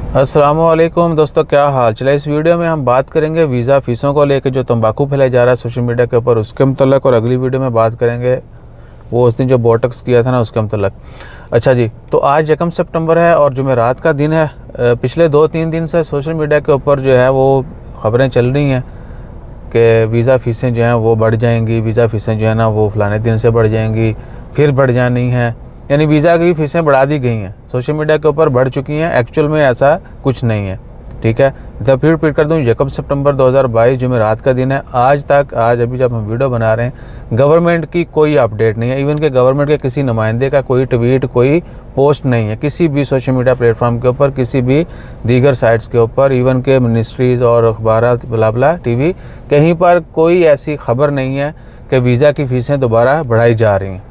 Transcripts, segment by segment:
अस्सलामुअलैकुम दोस्तों, क्या हाल चला। इस वीडियो में हम बात करेंगे वीज़ा फ़ीसों को लेकर जो तंबाकू फैलाया जा रहा है सोशल मीडिया के ऊपर, उसके मतलब। और अगली वीडियो में बात करेंगे वो उस दिन जो बोटक्स किया था ना, उसके मतलब। अच्छा जी, तो आज 1 सितंबर है और जुमेरात का दिन है। पिछले 2-3 दिन से सोशल मीडिया के ऊपर जो है वो ख़बरें चल रही हैं कि वीज़ा फ़ीसें जो हैं वो बढ़ जाएंगी, वीज़ा फ़ीसें जो है ना वो फ़लाने दिन से बढ़ जाएंगी, फिर बढ़ जानी है। यानी वीज़ा की फ़ीसें बढ़ा दी गई हैं, सोशल मीडिया के ऊपर बढ़ चुकी हैं। एक्चुअल में ऐसा कुछ नहीं है, ठीक है। तो फिर रिपीट कर दूँ, 1 सितंबर 2022 जुमेरात का दिन है। आज अभी जब हम वीडियो बना रहे हैं, गवर्नमेंट की कोई अपडेट नहीं है। इवन के गवर्नमेंट के किसी नुमाइंदे का कोई ट्वीट, कोई पोस्ट नहीं है किसी भी सोशल मीडिया प्लेटफॉर्म के ऊपर, किसी भी दीगर साइट्स के ऊपर। इवन के मिनिस्ट्रीज़ और अखबारात बला टीवी, कहीं पर कोई ऐसी खबर नहीं है कि वीज़ा की फ़ीसें दोबारा बढ़ाई जा रही हैं।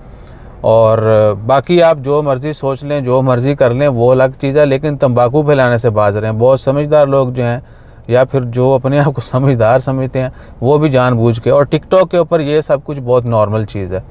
और बाकी आप जो मर्ज़ी सोच लें, जो मर्ज़ी कर लें, वो अलग चीज़ है, लेकिन तंबाकू फैलाने से बाज रहे हैं। बहुत समझदार लोग जो हैं, या फिर जो अपने आप को समझदार समझते हैं, वो भी जानबूझ के। और टिकटॉक के ऊपर ये सब कुछ बहुत नॉर्मल चीज़ है,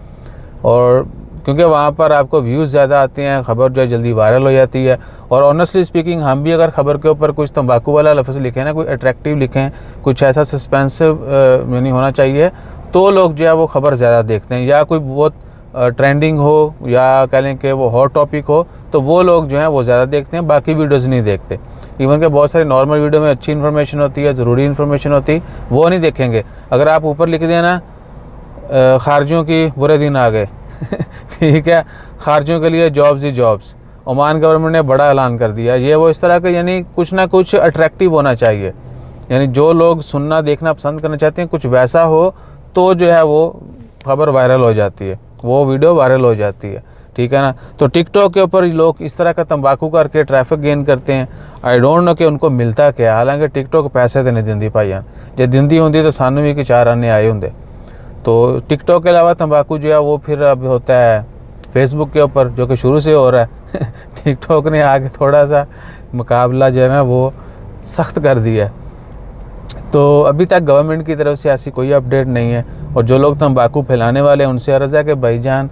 और क्योंकि वहाँ पर आपको व्यूज़ ज़्यादा आते हैं, ख़बर जो है जल्दी वायरल हो जाती है। और ऑनेस्टली स्पीकिंग, हम भी अगर ख़बर के ऊपर कुछ तंबाकू वाला लफ्ज़ लिखें ना, कोई अट्रैक्टिव लिखें, कुछ ऐसा सस्पेंसिव नहीं होना चाहिए, तो लोग जो है वो ख़बर ज़्यादा देखते हैं। या कोई बहुत ट्रेंडिंग हो, या कह लें कि वो हॉट टॉपिक हो, तो वो लोग जो हैं वो ज़्यादा देखते हैं, बाकी वीडियोज़ नहीं देखते। इवन के बहुत सारे नॉर्मल वीडियो में अच्छी इन्फॉर्मेशन होती है, ज़रूरी इन्फॉर्मेशन होती, वो नहीं देखेंगे। अगर आप ऊपर लिख दें ना, खारजियों की बुरे दिन आ गए ठीक है, खारजियों के लिए जॉब्स ही जॉब्स, ओमान गवर्नमेंट ने बड़ा ऐलान कर दिया, ये वो इस तरह के। यानी कुछ ना कुछ अट्रैक्टिव होना चाहिए, यानी जो लोग सुनना देखना पसंद करना चाहते हैं, कुछ वैसा हो तो जो है वो खबर वायरल हो जाती है, वो वीडियो वायरल हो जाती है, ठीक है ना। तो टिकटॉक के ऊपर लोग इस तरह का तंबाकू करके ट्रैफिक गेन करते हैं। आई डोंट नो कि उनको मिलता क्या है। हालांकि टिकटॉक पैसे तो नहीं दिंदी भाईयान, जो दिंदी होंगी तो सानू भी कि 4 आने आए होंगे। तो टिकटॉक के अलावा तंबाकू जो है वो फिर अब होता है फेसबुक के ऊपर, जो कि शुरू से हो रहा है टिकटॉक ने आगे थोड़ा सा मुकाबला जो है ना वो सख्त कर दिया है। तो अभी तक गवर्नमेंट की तरफ से ऐसी कोई अपडेट नहीं है। और जो लोग तंबाकू फैलाने वाले हैं, उनसे अर्ज़ है कि भाईजान,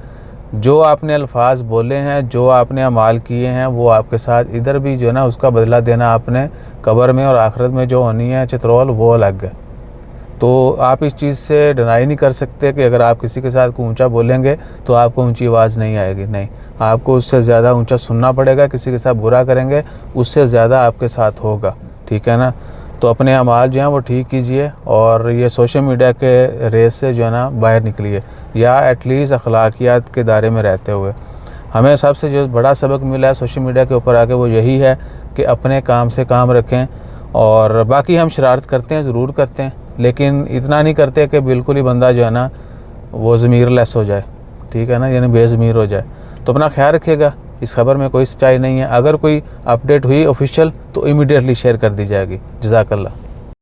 जो आपने अल्फाज बोले हैं, जो आपने अमाल किए हैं, वो आपके साथ इधर भी जो है ना उसका बदला देना आपने कब्र में और आखिरत में जो होनी है चित्रोल, वो अलग है। तो आप इस चीज़ से डिनाई नहीं कर सकते कि अगर आप किसी के साथ को ऊंचा बोलेंगे तो आपको ऊंची आवाज़ नहीं आएगी। नहीं, आपको उससे ज़्यादा ऊंचा सुनना पड़ेगा। किसी के साथ बुरा करेंगे, उससे ज़्यादा आपके साथ होगा, ठीक है ना। तो अपने अमाल जो हैं वो ठीक कीजिए, और ये सोशल मीडिया के रेस से जो है ना बाहर निकलिए, या एटलीस्ट अखलाकियात के दायरे में रहते हुए। हमें सबसे जो बड़ा सबक मिला है सोशल मीडिया के ऊपर आके, वो यही है कि अपने काम से काम रखें। और बाकी हम शरारत करते हैं, ज़रूर करते हैं, लेकिन इतना नहीं करते कि बिल्कुल ही बंदा जो है ना वो ज़मीर लेस हो जाए, ठीक है ना, यानी बेज़मीर हो जाए। तो अपना ख्याल रखिएगा। इस खबर में कोई सच्चाई नहीं है। अगर कोई अपडेट हुई ऑफिशियल तो इमीडिएटली शेयर कर दी जाएगी। जज़ाकल्लाह।